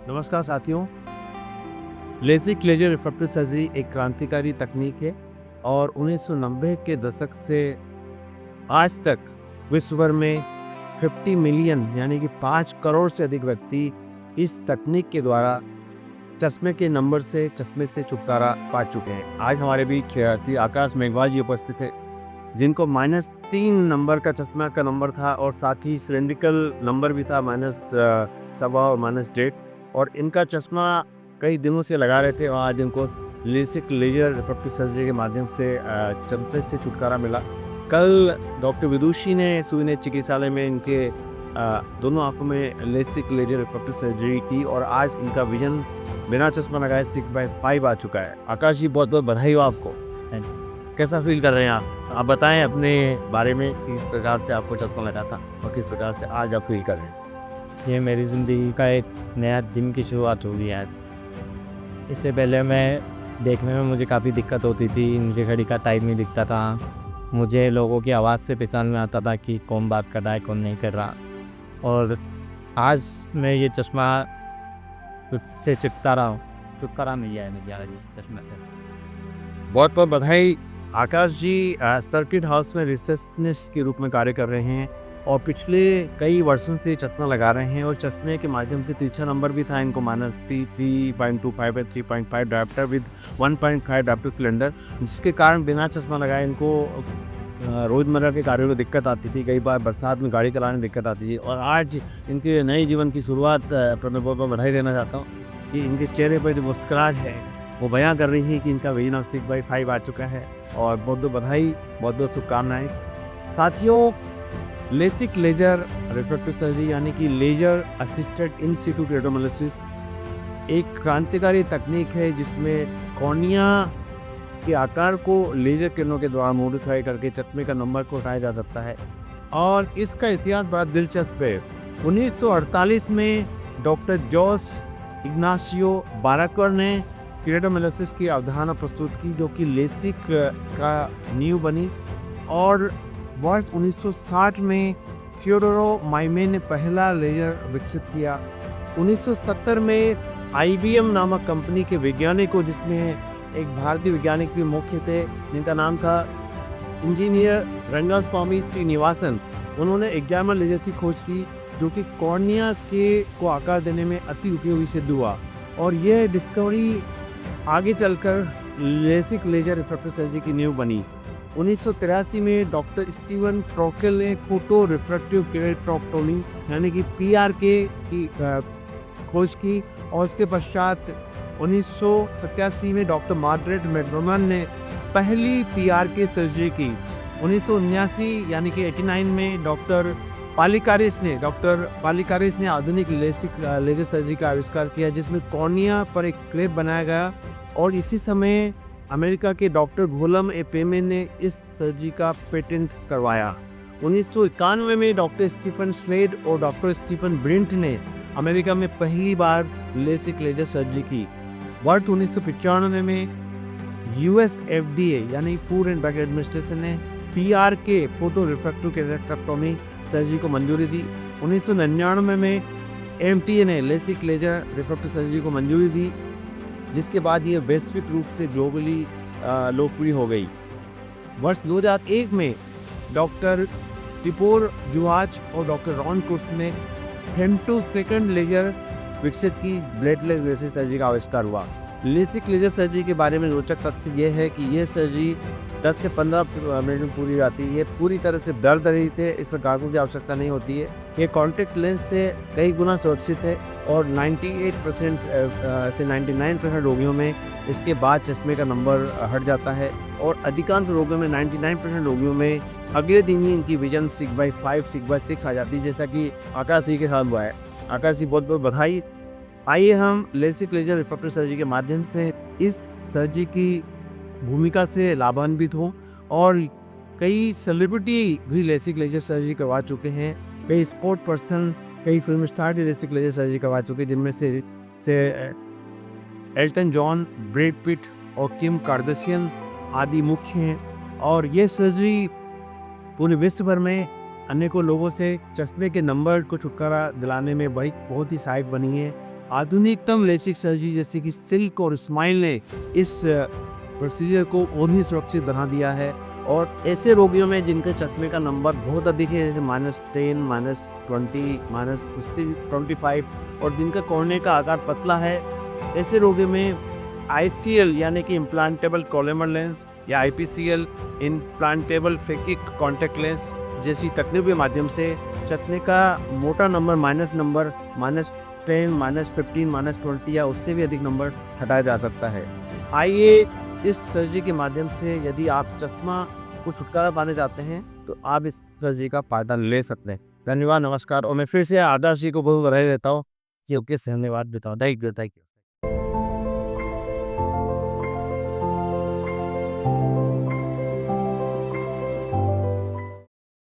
नमस्कार साथियों। Lasik laser refractive surgery एक क्रांतिकारी तकनीक है और 1990 के दशक से आज तक विश्व भर में 50 मिलियन यानी कि 5 करोड़ से अधिक व्यक्ति इस तकनीक के द्वारा चश्मे के नंबर से चश्मे से छुटकारा पा चुके हैं। आज हमारे बीच आकाश मेघवाल जी उपस्थित है, जिनको -3 नंबर का चश्मा का नंबर था और साथ ही सिलेंड्रिकल नंबर भी था -1.25 और -1.5, और इनका चश्मा कई दिनों से लगा रहे थे और आज इनको लेसिक लेजर रिफ्रैक्टिव सर्जरी के माध्यम से चश्मे से छुटकारा मिला। कल डॉक्टर विदुषी ने सुविने चिकित्सालय में इनके दोनों आंखों में लेसिक लेजर रिफ्रैक्टिव सर्जरी की और आज इनका विजन बिना चश्मा लगाए 6/5 आ चुका है। आकाश जी, बहुत बहुत बधाई हो आपको। कैसा फील कर रहे हैं आप बताएं अपने बारे में, किस प्रकार से आपको चश्मा लगा था और किस प्रकार से आज आप फील कर रहे हैं। ये मेरी ज़िंदगी का एक नया दिन की शुरुआत हो गई आज। इससे पहले मैं देखने में मुझे काफ़ी दिक्कत होती थी, मुझे घड़ी का टाइम नहीं दिखता था, मुझे लोगों की आवाज़ से पहचान में आता था कि कौन बात कर रहा है कौन नहीं कर रहा। और आज मैं ये चश्मा से छुटकारा मिल गया है मुझे आज इस चश्मे से। बहुत बहुत बधाई। आकाश जी सर्किट हाउस में रिसेप्शनिस्ट के रूप में कार्य कर रहे हैं और पिछले कई वर्षों से चश्मा लगा रहे हैं और चश्मे के माध्यम से तिरछा नंबर भी था इनको -3.25 3.5 डायप्टर विद 1.5 डायप्टर सिलेंडर, जिसके कारण बिना चश्मा लगाए इनको रोज़मर्रा के कार्यों में दिक्कत आती थी। कई बार बरसात में गाड़ी चलाने में दिक्कत आती थी और आज इनके नए जीवन की शुरुआत पर मैं बहुत बधाई देना चाहता हूँ कि इनके चेहरे पर जो मुस्कुराहट है वो बयां कर रही है कि इनका विजन अब 6/5 आ चुका है। और बहुत बहुत बधाई, बहुत बहुत शुभकामनाएं। साथियों, लेसिक लेजर रिफ्रैक्टिव सर्जरी यानी कि लेजर असिस्टेड इन सिटू रेटिनोलाइसिस एक क्रांतिकारी तकनीक है जिसमें कॉर्निया के आकार को लेजर किरणों के द्वारा मॉडिफाई करके चश्मे का नंबर को हटाया जा सकता है। और इसका इतिहास बड़ा दिलचस्प है। 1948 में डॉक्टर जोस इग्नाशियो बाराकर ने केराटोमेलासिस की अवधारणा प्रस्तुत की, जो कि लेसिक का नींव बनी। और वर्ष 1960 में थियोडोरो माइमे ने पहला लेजर विकसित किया। 1970 में IBM नामक कंपनी के वैज्ञानिकों, जिसमें एक भारतीय वैज्ञानिक भी मुख्य थे जिनका नाम था इंजीनियर रंगास्वामी श्रीनिवासन, उन्होंने एक्जामर लेजर की खोज की जो कि कॉर्निया को आकार देने में अति उपयोगी सिद्ध हुआ। और यह डिस्कवरी आगे चलकर लेसिक लेजर रिफ्रैक्टिव सर्जरी की नींव बनी। 1983 में डॉक्टर स्टीवन ट्रॉकेल ने फोटो रिफ्रैक्टिव केरेट्रैक्टोमी यानी कि PRK की खोज की। और उसके पश्चात 1987 में डॉक्टर मार्गरेट मैकडोनाल्ड ने पहली PRK सर्जरी की। 1979 यानी कि 89 में डॉक्टर पालिकारिस ने आधुनिक लेसिक लेजर सर्जरी का आविष्कार किया, जिसमें कॉर्निया पर एक क्लेप बनाया गया। और इसी समय अमेरिका के डॉक्टर घोलम ए पेमे ने इस सर्जरी का पेटेंट करवाया। 1991 में डॉक्टर स्टीफन स्लेड और डॉक्टर स्टीफन ब्रिंट ने अमेरिका में पहली बार लेसिक लेजर सर्जरी की। वर्ष 1995 में US FDA यानी फूड एंड ड्रग एडमिनिस्ट्रेशन ने PRK फोटो रिफ्रैक्टिव केरेट्रैक्टोमी सर्जरी को मंजूरी दी। 1999 में MTA ने लेसिक लेजर रिफ्रैक्टिव सर्जरी को मंजूरी दी, जिसके बाद ये वैश्विक रूप से ग्लोबली लोकप्रिय हो गई। वर्ष 2001 में डॉक्टर टिपोर जुहाज और डॉक्टर रॉन कुर्स ने फेमटोसेकंड लेजर विकसित की। ब्लेडलेस लेसिक सर्जरी का आविष्कार हुआ। लेसिक लेजर सर्जरी के बारे में रोचक तथ्य यह है कि यह सर्जरी 10 से 15 मिनट में पूरी जाती है। ये पूरी तरह से दर्द रहित है, इसमें गागल की आवश्यकता नहीं होती है। ये कॉन्टैक्ट लेंस से कई गुना सुरक्षित है और 98% से 99% रोगियों में इसके बाद चश्मे का नंबर हट जाता है और अधिकांश रोगियों में 99% रोगियों में अगले दिन ही इनकी विजन 6/5 6/6 आ जाती है, जैसा कि आकाश जी के साथ हुआ है। आकाश जी, बहुत बहुत बधाई। आइए हम लेसिक लेजर रिफ्रैक्टिव सर्जरी के माध्यम से इस सर्जरी की भूमिका से लाभान्वित हों। और कई सेलिब्रिटी भी लेसिक लेजर सर्जरी करवा चुके हैं, कई स्पोर्ट पर्सन, कई फिल्म स्टार भी लेसिक लेजर सर्जरी करवा चुके हैं, जिनमें से एल्टन जॉन, ब्रैड पिट और किम कार्दाशियन आदि मुख्य हैं। और ये सर्जरी पूरे विश्व भर में अनेकों लोगों से चश्मे के नंबर को छुटकारा दिलाने में बहुत ही सहायक बनी है। आधुनिकतम लेसिक सर्जरी जैसे कि सिल्क और स्माइल ने इस प्रोसीजर को और भी सुरक्षित बना दिया है। और ऐसे रोगियों में जिनके चश्मे का नंबर बहुत अधिक है, जैसे -10, -20, -25, और जिनका कॉर्निया का आकार पतला है, ऐसे रोगियों में ICL यानी कि इम्प्लांटेबल कॉलिमर लेंस या IPCL implantable phakic contact lens जैसी तकनीक के माध्यम से चश्मे का मोटा नंबर -10, -15, -20 या उससे भी अधिक नंबर हटाया जा सकता है। आइए इस सर्जरी के माध्यम से यदि आप चश्मा को छुटकारा पाने चाहते हैं तो आप इस सर्जरी का फ़ायदा ले सकते हैं। धन्यवाद, नमस्कार। और मैं फिर से आदर्श जी को बहुत बधाई देता हूँ कि ओके धन्यवाद देता हूँ। Thank you.